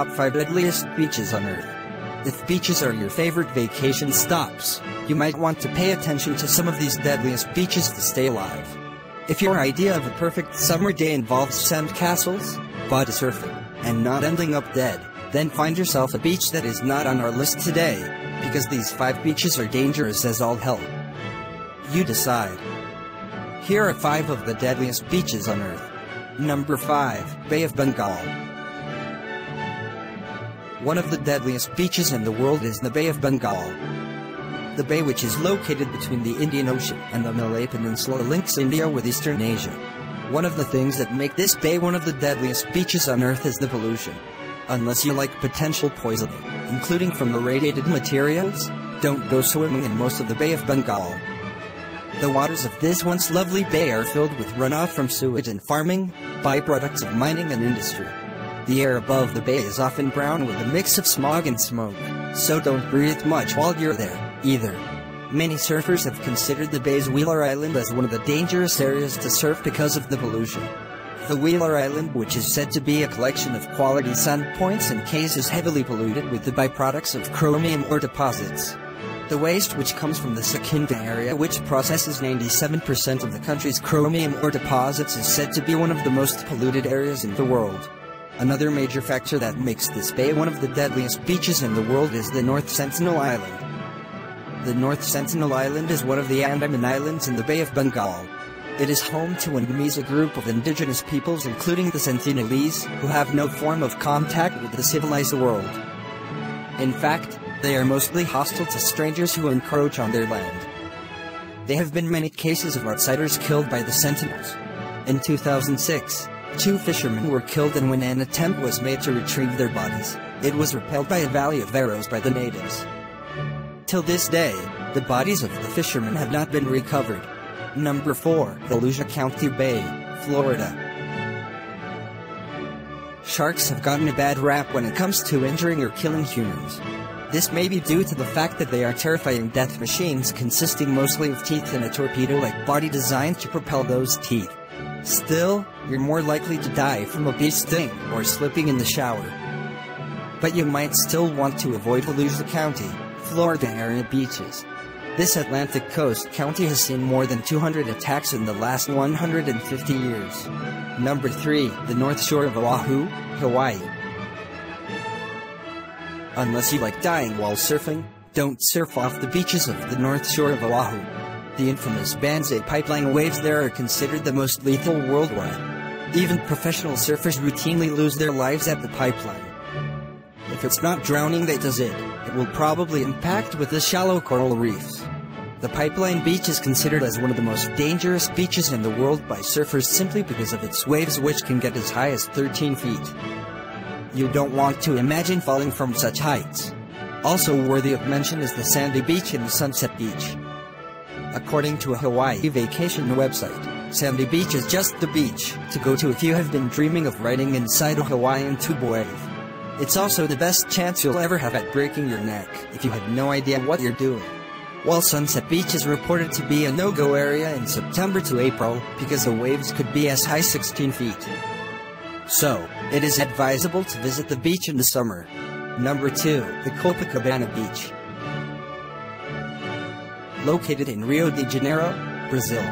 top 5 deadliest beaches on Earth. If beaches are your favorite vacation stops, you might want to pay attention to some of these deadliest beaches to stay alive. If your idea of a perfect summer day involves sand castles, body surfing, and not ending up dead, then find yourself a beach that is not on our list today, because these 5 beaches are dangerous as all hell. You decide. Here are 5 of the deadliest beaches on Earth. Number 5, Bay of Bengal. One of the deadliest beaches in the world is the Bay of Bengal. The bay, which is located between the Indian Ocean and the Malay Peninsula, links India with Eastern Asia. One of the things that make this bay one of the deadliest beaches on Earth is the pollution. Unless you like potential poisoning, including from irradiated materials, don't go swimming in most of the Bay of Bengal. The waters of this once lovely bay are filled with runoff from sewage and farming, byproducts of mining and industry. The air above the bay is often brown with a mix of smog and smoke, so don't breathe much while you're there, either. Many surfers have considered the bay's Wheeler Island as one of the dangerous areas to surf because of the pollution. The Wheeler Island, which is said to be a collection of quality sand points and cays, is heavily polluted with the byproducts of chromium ore deposits. The waste, which comes from the Sakinda area, which processes 97% of the country's chromium ore deposits, is said to be one of the most polluted areas in the world. Another major factor that makes this bay one of the deadliest beaches in the world is the North Sentinel Island. The North Sentinel Island is one of the Andaman Islands in the Bay of Bengal. It is home to an Misa group of indigenous peoples, including the Sentinelese, who have no form of contact with the civilized world. In fact, they are mostly hostile to strangers who encroach on their land. There have been many cases of outsiders killed by the Sentinels. In 2006, 2 fishermen were killed, and when an attempt was made to retrieve their bodies, it was repelled by a volley of arrows by the natives. Till this day, the bodies of the fishermen have not been recovered. Number 4, Volusia County Bay, Florida. Sharks have gotten a bad rap when it comes to injuring or killing humans. This may be due to the fact that they are terrifying death machines consisting mostly of teeth and a torpedo-like body designed to propel those teeth. Still, you're more likely to die from a bee sting or slipping in the shower. But you might still want to avoid Volusia County, Florida area beaches. This Atlantic coast county has seen more than 200 attacks in the last 150 years. Number 3, the North Shore of Oahu, Hawaii. Unless you like dying while surfing, don't surf off the beaches of the North Shore of Oahu. The infamous Banzai pipeline waves there are considered the most lethal worldwide. Even professional surfers routinely lose their lives at the pipeline. If it's not drowning that does it, it will probably impact with the shallow coral reefs. The pipeline beach is considered as one of the most dangerous beaches in the world by surfers simply because of its waves, which can get as high as 13 feet. You don't want to imagine falling from such heights. Also worthy of mention is the Sandy Beach and Sunset Beach. According to a Hawaii vacation website, Sandy Beach is just the beach to go to if you have been dreaming of riding inside a Hawaiian tube wave. It's also the best chance you'll ever have at breaking your neck if you have no idea what you're doing. While Sunset Beach is reported to be a no-go area in September to April because the waves could be as high as 16 feet. So, it is advisable to visit the beach in the summer. Number 2, the Copacabana Beach. Located in Rio de Janeiro, Brazil.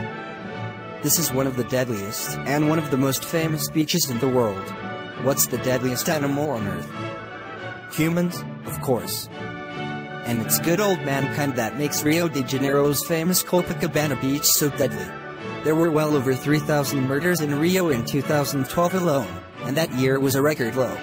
This is one of the deadliest and one of the most famous beaches in the world. What's the deadliest animal on Earth? Humans, of course. And it's good old mankind that makes Rio de Janeiro's famous Copacabana Beach so deadly. There were well over 3,000 murders in Rio in 2012 alone, and that year was a record low.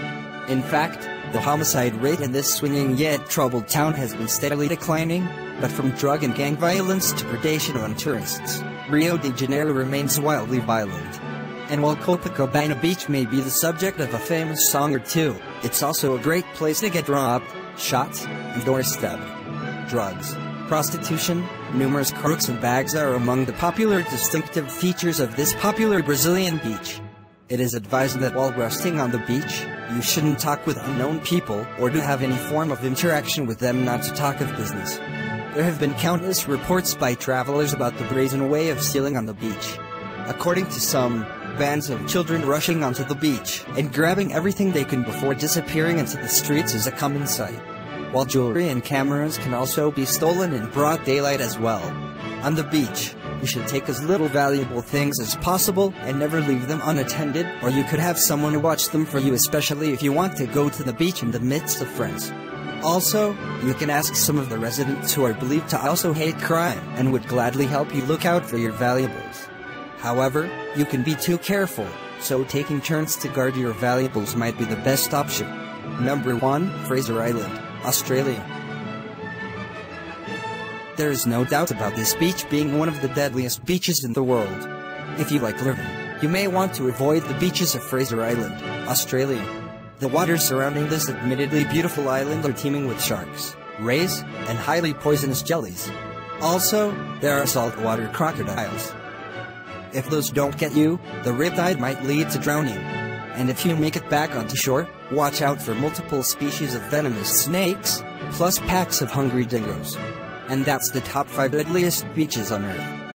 In fact, the homicide rate in this swinging yet troubled town has been steadily declining, but from drug and gang violence to predation on tourists, Rio de Janeiro remains wildly violent. And while Copacabana Beach may be the subject of a famous song or two, it's also a great place to get robbed, shot, and or stabbed. Drugs, prostitution, numerous crooks and bags are among the popular distinctive features of this popular Brazilian beach. It is advised that while resting on the beach, you shouldn't talk with unknown people or to have any form of interaction with them, not to talk of business. There have been countless reports by travelers about the brazen way of stealing on the beach. According to some, bands of children rushing onto the beach and grabbing everything they can before disappearing into the streets is a common sight. While jewelry and cameras can also be stolen in broad daylight as well. On the beach, you should take as little valuable things as possible and never leave them unattended, or you could have someone watch them for you, especially if you want to go to the beach in the midst of friends. Also, you can ask some of the residents who are believed to also hate crime and would gladly help you look out for your valuables. However, you can be too careful, so taking turns to guard your valuables might be the best option. Number 1. Fraser Island, Australia. There is no doubt about this beach being one of the deadliest beaches in the world. If you like learning, you may want to avoid the beaches of Fraser Island, Australia. The waters surrounding this admittedly beautiful island are teeming with sharks, rays, and highly poisonous jellies. Also, there are saltwater crocodiles. If those don't get you, the riptide might lead to drowning. And if you make it back onto shore, watch out for multiple species of venomous snakes, plus packs of hungry dingoes. And that's the top 5 deadliest beaches on Earth.